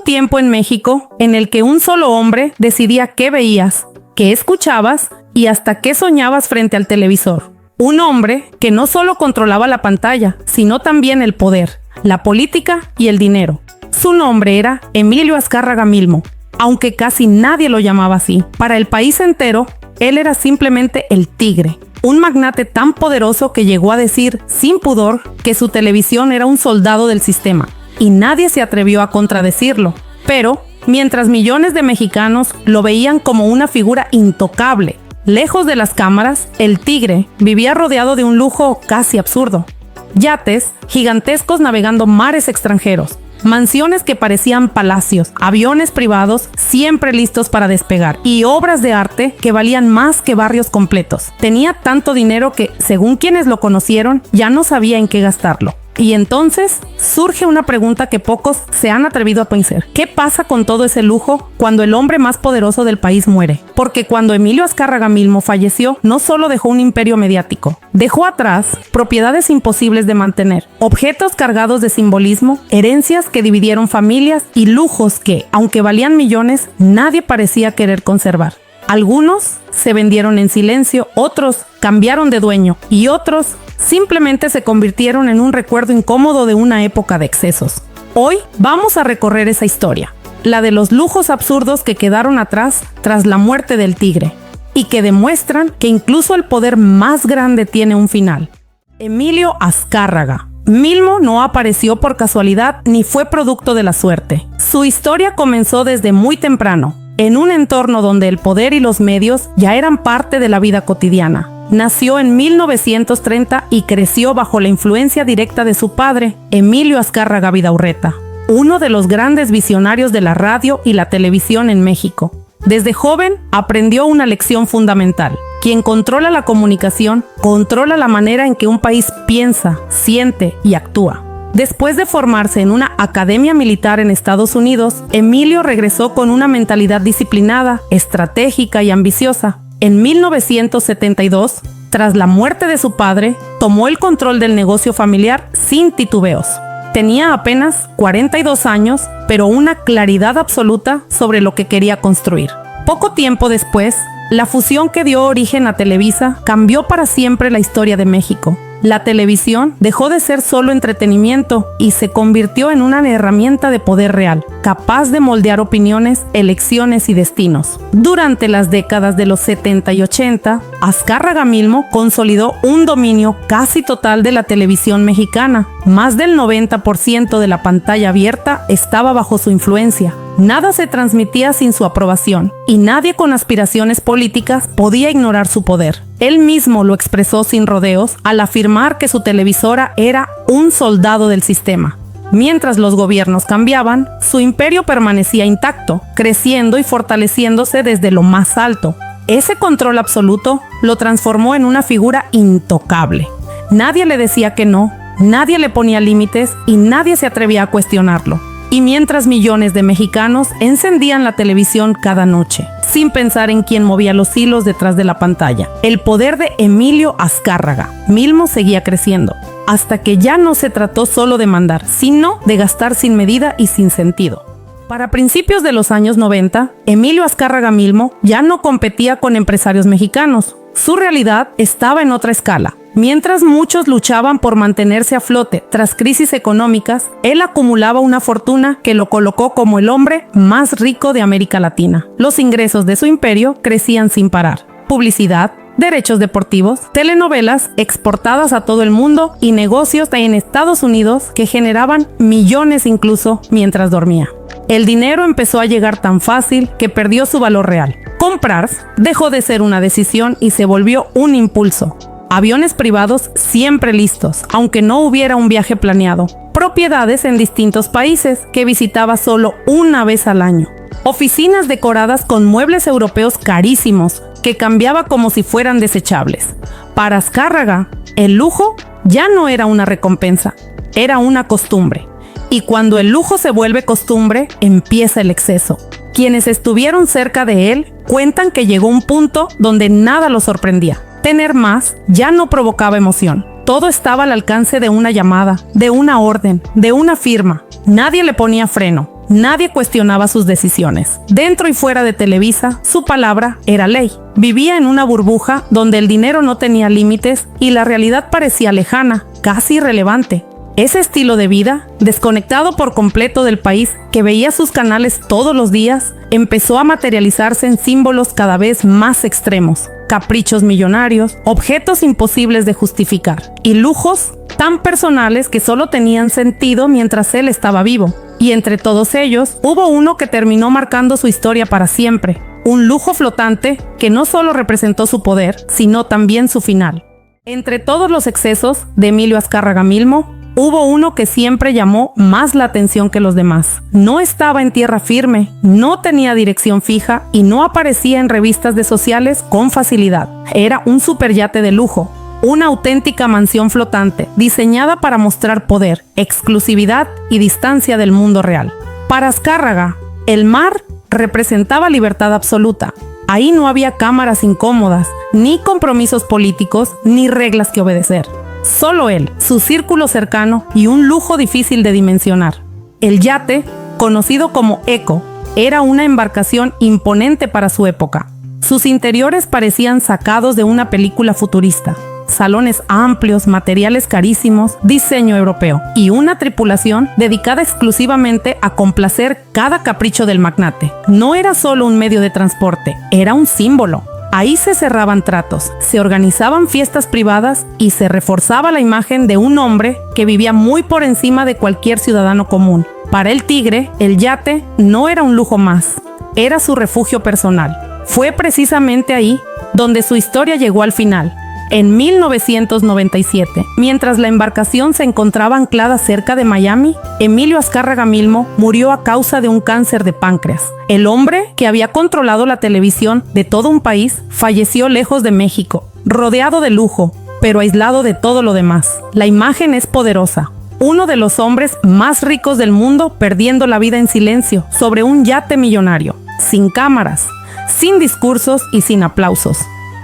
un tiempo en México en el que un solo hombre decidía qué veías, qué escuchabas y hasta qué soñabas frente al televisor. Un hombre que no solo controlaba la pantalla, sino también el poder, la política y el dinero. Su nombre era Emilio Azcárraga Milmo, aunque casi nadie lo llamaba así. Para el país entero, él era simplemente el Tigre, un magnate tan poderoso que llegó a decir, sin pudor, que su televisión era un soldado del sistema, y nadie se atrevió a contradecirlo. Pero, mientras millones de mexicanos lo veían como una figura intocable, lejos de las cámaras, el Tigre vivía rodeado de un lujo casi absurdo. Yates gigantescos navegando mares extranjeros, mansiones que parecían palacios, aviones privados siempre listos para despegar y obras de arte que valían más que barrios completos. Tenía tanto dinero que, según quienes lo conocieron, ya no sabía en qué gastarlo. Y entonces surge una pregunta que pocos se han atrevido a pensar. ¿Qué pasa con todo ese lujo cuando el hombre más poderoso del país muere? Porque cuando Emilio Azcárraga Milmo falleció, no solo dejó un imperio mediático, dejó atrás propiedades imposibles de mantener, objetos cargados de simbolismo, herencias que dividieron familias y lujos que, aunque valían millones, nadie parecía querer conservar. Algunos se vendieron en silencio, otros cambiaron de dueño y otros simplemente se convirtieron en un recuerdo incómodo de una época de excesos. Hoy vamos a recorrer esa historia, la de los lujos absurdos que quedaron atrás tras la muerte del Tigre y que demuestran que incluso el poder más grande tiene un final. Emilio Azcárraga Milmo no apareció por casualidad ni fue producto de la suerte. Su historia comenzó desde muy temprano, en un entorno donde el poder y los medios ya eran parte de la vida cotidiana. Nació en 1930 y creció bajo la influencia directa de su padre, Emilio Azcárraga Vidaurreta, uno de los grandes visionarios de la radio y la televisión en México. Desde joven aprendió una lección fundamental. Quien controla la comunicación, controla la manera en que un país piensa, siente y actúa. Después de formarse en una academia militar en Estados Unidos, Emilio regresó con una mentalidad disciplinada, estratégica y ambiciosa. En 1972, tras la muerte de su padre, tomó el control del negocio familiar sin titubeos. Tenía apenas 42 años, pero una claridad absoluta sobre lo que quería construir. Poco tiempo después, la fusión que dio origen a Televisa cambió para siempre la historia de México. La televisión dejó de ser solo entretenimiento y se convirtió en una herramienta de poder real, capaz de moldear opiniones, elecciones y destinos. Durante las décadas de los 70 y 80, Azcárraga Milmo consolidó un dominio casi total de la televisión mexicana. Más del 90% de la pantalla abierta estaba bajo su influencia. Nada se transmitía sin su aprobación, y nadie con aspiraciones políticas podía ignorar su poder. Él mismo lo expresó sin rodeos al afirmar que su televisora era un soldado del sistema. Mientras los gobiernos cambiaban, su imperio permanecía intacto, creciendo y fortaleciéndose desde lo más alto. Ese control absoluto lo transformó en una figura intocable. Nadie le decía que no, nadie le ponía límites y nadie se atrevía a cuestionarlo. Y mientras millones de mexicanos encendían la televisión cada noche, sin pensar en quién movía los hilos detrás de la pantalla, el poder de Emilio Azcárraga Milmo seguía creciendo, hasta que ya no se trató solo de mandar, sino de gastar sin medida y sin sentido. Para principios de los años 90, Emilio Azcárraga Milmo ya no competía con empresarios mexicanos. Su realidad estaba en otra escala. Mientras muchos luchaban por mantenerse a flote tras crisis económicas, él acumulaba una fortuna que lo colocó como el hombre más rico de América Latina. Los ingresos de su imperio crecían sin parar. Publicidad, derechos deportivos, telenovelas exportadas a todo el mundo y negocios en Estados Unidos que generaban millones incluso mientras dormía. El dinero empezó a llegar tan fácil que perdió su valor real. Comprar dejó de ser una decisión y se volvió un impulso. Aviones privados siempre listos, aunque no hubiera un viaje planeado. Propiedades en distintos países que visitaba solo una vez al año. Oficinas decoradas con muebles europeos carísimos que cambiaba como si fueran desechables. Para Azcárraga, el lujo ya no era una recompensa, era una costumbre. Y cuando el lujo se vuelve costumbre, empieza el exceso. Quienes estuvieron cerca de él cuentan que llegó un punto donde nada lo sorprendía. Tener más ya no provocaba emoción. Todo estaba al alcance de una llamada, de una orden, de una firma. Nadie le ponía freno. Nadie cuestionaba sus decisiones. Dentro y fuera de Televisa, su palabra era ley. Vivía en una burbuja donde el dinero no tenía límites y la realidad parecía lejana, casi irrelevante. Ese estilo de vida, desconectado por completo del país, que veía sus canales todos los días, empezó a materializarse en símbolos cada vez más extremos. Caprichos millonarios, objetos imposibles de justificar y lujos tan personales que solo tenían sentido mientras él estaba vivo. Y entre todos ellos, hubo uno que terminó marcando su historia para siempre. Un lujo flotante que no solo representó su poder, sino también su final. Entre todos los excesos de Emilio Azcárraga Milmo, hubo uno que siempre llamó más la atención que los demás. No estaba en tierra firme, no tenía dirección fija y no aparecía en revistas de sociales con facilidad. Era un superyate de lujo, una auténtica mansión flotante, diseñada para mostrar poder, exclusividad y distancia del mundo real. Para Azcárraga, el mar representaba libertad absoluta. Ahí no había cámaras incómodas, ni compromisos políticos, ni reglas que obedecer. Solo él, su círculo cercano y un lujo difícil de dimensionar. El yate, conocido como Eco, era una embarcación imponente para su época. Sus interiores parecían sacados de una película futurista. Salones amplios, materiales carísimos, diseño europeo y una tripulación dedicada exclusivamente a complacer cada capricho del magnate. No era solo un medio de transporte, era un símbolo. Ahí se cerraban tratos, se organizaban fiestas privadas y se reforzaba la imagen de un hombre que vivía muy por encima de cualquier ciudadano común. Para el Tigre, el yate no era un lujo más, era su refugio personal. Fue precisamente ahí donde su historia llegó al final. En 1997, mientras la embarcación se encontraba anclada cerca de Miami, Emilio Azcárraga Milmo murió a causa de un cáncer de páncreas. El hombre que había controlado la televisión de todo un país falleció lejos de México, rodeado de lujo, pero aislado de todo lo demás. La imagen es poderosa. Uno de los hombres más ricos del mundo perdiendo la vida en silencio sobre un yate millonario, sin cámaras, sin discursos y sin aplausos.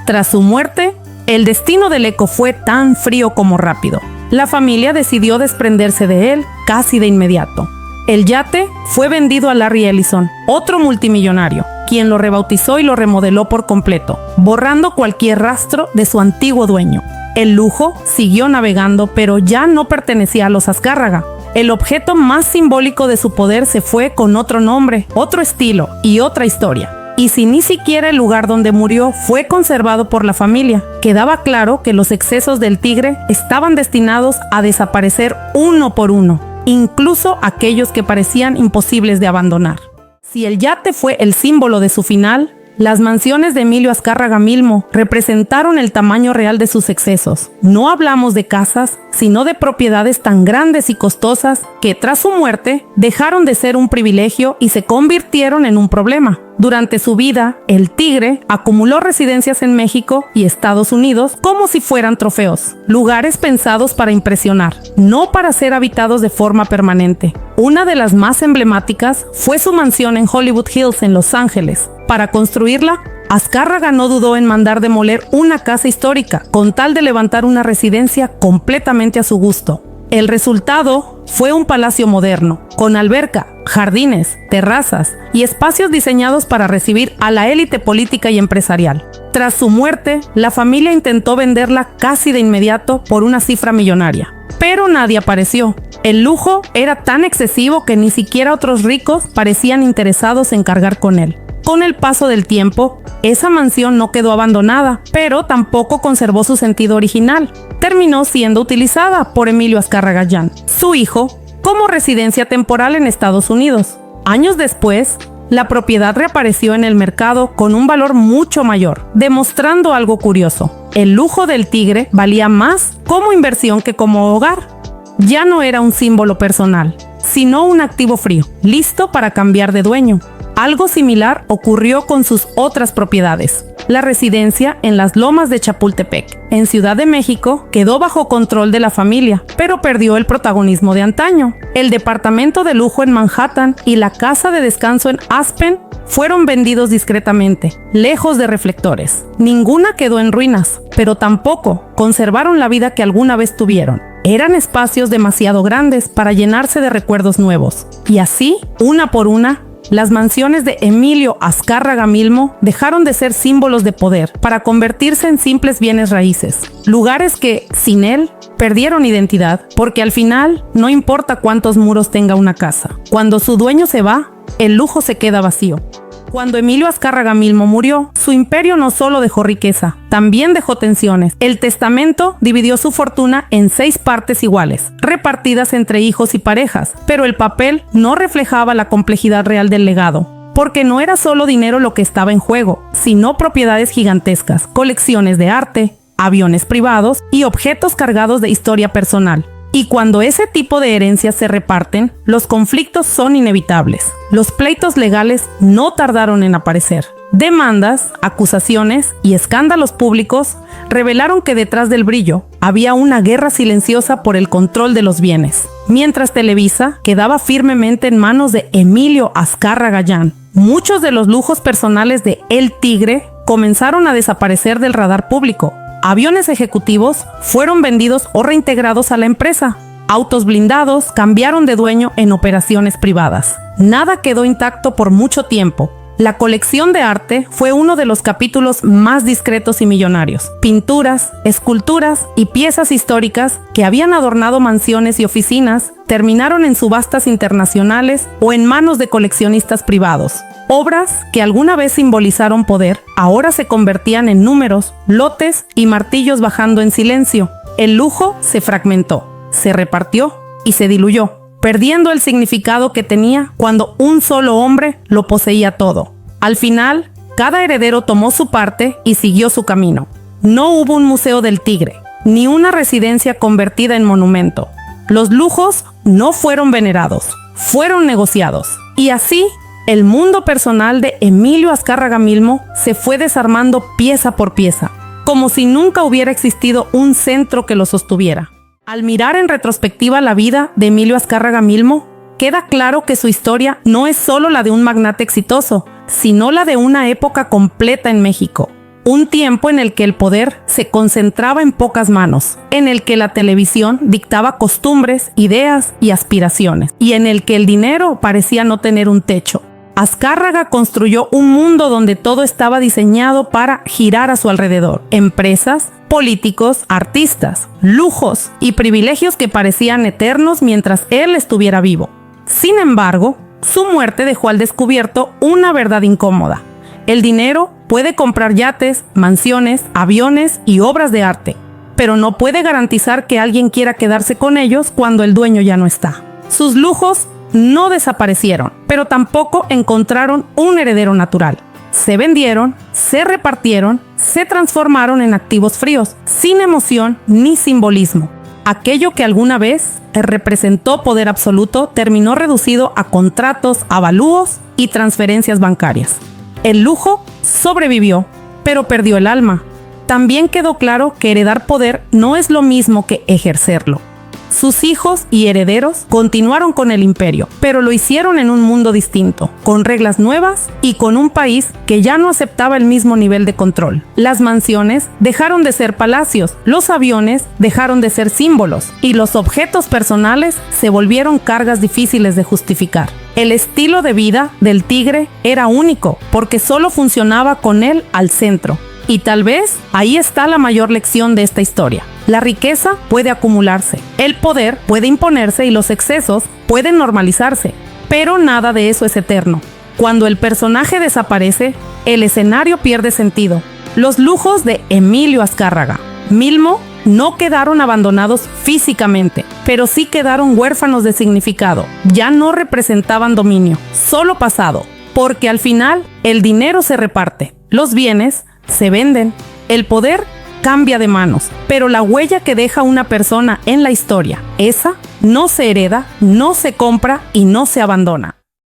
Tras su muerte, el destino del Eco fue tan frío como rápido. La familia decidió desprenderse de él casi de inmediato. El yate fue vendido a Larry Ellison, otro multimillonario, quien lo rebautizó y lo remodeló por completo, borrando cualquier rastro de su antiguo dueño. El lujo siguió navegando, pero ya no pertenecía a los Azcárraga. El objeto más simbólico de su poder se fue con otro nombre, otro estilo y otra historia. Y si ni siquiera el lugar donde murió fue conservado por la familia, quedaba claro que los excesos del Tigre estaban destinados a desaparecer uno por uno, incluso aquellos que parecían imposibles de abandonar. Si el yate fue el símbolo de su final, las mansiones de Emilio Azcárraga Milmo representaron el tamaño real de sus excesos. No hablamos de casas, sino de propiedades tan grandes y costosas que tras su muerte dejaron de ser un privilegio y se convirtieron en un problema. Durante su vida, el Tigre acumuló residencias en México y Estados Unidos como si fueran trofeos, lugares pensados para impresionar, no para ser habitados de forma permanente. Una de las más emblemáticas fue su mansión en Hollywood Hills, en Los Ángeles. Para construirla, Azcárraga no dudó en mandar demoler una casa histórica con tal de levantar una residencia completamente a su gusto. El resultado fue un palacio moderno, con alberca, jardines, terrazas y espacios diseñados para recibir a la élite política y empresarial. Tras su muerte, la familia intentó venderla casi de inmediato por una cifra millonaria, pero nadie apareció. El lujo era tan excesivo que ni siquiera otros ricos parecían interesados en cargar con él. Con el paso del tiempo, esa mansión no quedó abandonada, pero tampoco conservó su sentido original. Terminó siendo utilizada por Emilio Azcárraga Jan, su hijo, como residencia temporal en Estados Unidos. Años después, la propiedad reapareció en el mercado con un valor mucho mayor, demostrando algo curioso. El lujo del Tigre valía más como inversión que como hogar. Ya no era un símbolo personal, sino un activo frío, listo para cambiar de dueño. Algo similar ocurrió con sus otras propiedades. La residencia en las Lomas de Chapultepec, en Ciudad de México, quedó bajo control de la familia, pero perdió el protagonismo de antaño. El departamento de lujo en Manhattan y la casa de descanso en Aspen fueron vendidos discretamente, lejos de reflectores. Ninguna quedó en ruinas, pero tampoco conservaron la vida que alguna vez tuvieron. Eran espacios demasiado grandes para llenarse de recuerdos nuevos. Y así, una por una, las mansiones de Emilio Azcárraga Milmo dejaron de ser símbolos de poder para convertirse en simples bienes raíces. Lugares que, sin él, perdieron identidad, porque al final no importa cuántos muros tenga una casa. Cuando su dueño se va, el lujo se queda vacío. Cuando Emilio Azcárraga Milmo murió, su imperio no solo dejó riqueza, también dejó tensiones. El testamento dividió su fortuna en 6 partes iguales, repartidas entre hijos y parejas, pero el papel no reflejaba la complejidad real del legado, porque no era solo dinero lo que estaba en juego, sino propiedades gigantescas, colecciones de arte, aviones privados y objetos cargados de historia personal. Y cuando ese tipo de herencias se reparten, los conflictos son inevitables. Los pleitos legales no tardaron en aparecer. Demandas, acusaciones y escándalos públicos revelaron que detrás del brillo había una guerra silenciosa por el control de los bienes. Mientras Televisa quedaba firmemente en manos de Emilio Azcárraga Llán, muchos de los lujos personales de El Tigre comenzaron a desaparecer del radar público. Aviones ejecutivos fueron vendidos o reintegrados a la empresa. Autos blindados cambiaron de dueño en operaciones privadas. Nada quedó intacto por mucho tiempo. La colección de arte fue uno de los capítulos más discretos y millonarios. Pinturas, esculturas y piezas históricas que habían adornado mansiones y oficinas terminaron en subastas internacionales o en manos de coleccionistas privados. Obras que alguna vez simbolizaron poder, ahora se convertían en números, lotes y martillos bajando en silencio. El lujo se fragmentó, se repartió y se diluyó, perdiendo el significado que tenía cuando un solo hombre lo poseía todo. Al final, cada heredero tomó su parte y siguió su camino. No hubo un museo del Tigre, ni una residencia convertida en monumento. Los lujos no fueron venerados, fueron negociados. Y así, el mundo personal de Emilio Azcárraga Milmo se fue desarmando pieza por pieza, como si nunca hubiera existido un centro que lo sostuviera. Al mirar en retrospectiva la vida de Emilio Azcárraga Milmo, queda claro que su historia no es solo la de un magnate exitoso, sino la de una época completa en México. Un tiempo en el que el poder se concentraba en pocas manos, en el que la televisión dictaba costumbres, ideas y aspiraciones, y en el que el dinero parecía no tener un techo. Azcárraga construyó un mundo donde todo estaba diseñado para girar a su alrededor. Empresas, políticos, artistas, lujos y privilegios que parecían eternos mientras él estuviera vivo. Sin embargo, su muerte dejó al descubierto una verdad incómoda. El dinero puede comprar yates, mansiones, aviones y obras de arte, pero no puede garantizar que alguien quiera quedarse con ellos cuando el dueño ya no está. Sus lujos no desaparecieron, pero tampoco encontraron un heredero natural. Se vendieron, se repartieron, se transformaron en activos fríos, sin emoción ni simbolismo. Aquello que alguna vez representó poder absoluto terminó reducido a contratos, avalúos y transferencias bancarias. El lujo sobrevivió, pero perdió el alma. También quedó claro que heredar poder no es lo mismo que ejercerlo. Sus hijos y herederos continuaron con el imperio, pero lo hicieron en un mundo distinto, con reglas nuevas y con un país que ya no aceptaba el mismo nivel de control. Las mansiones dejaron de ser palacios, los aviones dejaron de ser símbolos y los objetos personales se volvieron cargas difíciles de justificar. El estilo de vida del Tigre era único porque solo funcionaba con él al centro. Y tal vez ahí está la mayor lección de esta historia. La riqueza puede acumularse, el poder puede imponerse y los excesos pueden normalizarse, pero nada de eso es eterno. Cuando el personaje desaparece, el escenario pierde sentido. Los lujos de Emilio Azcárraga Milmo no quedaron abandonados físicamente, pero sí quedaron huérfanos de significado. Ya no representaban dominio, solo pasado, porque al final el dinero se reparte, los bienes se venden, el poder cambia de manos, pero la huella que deja una persona en la historia, esa no se hereda, no se compra y no se abandona.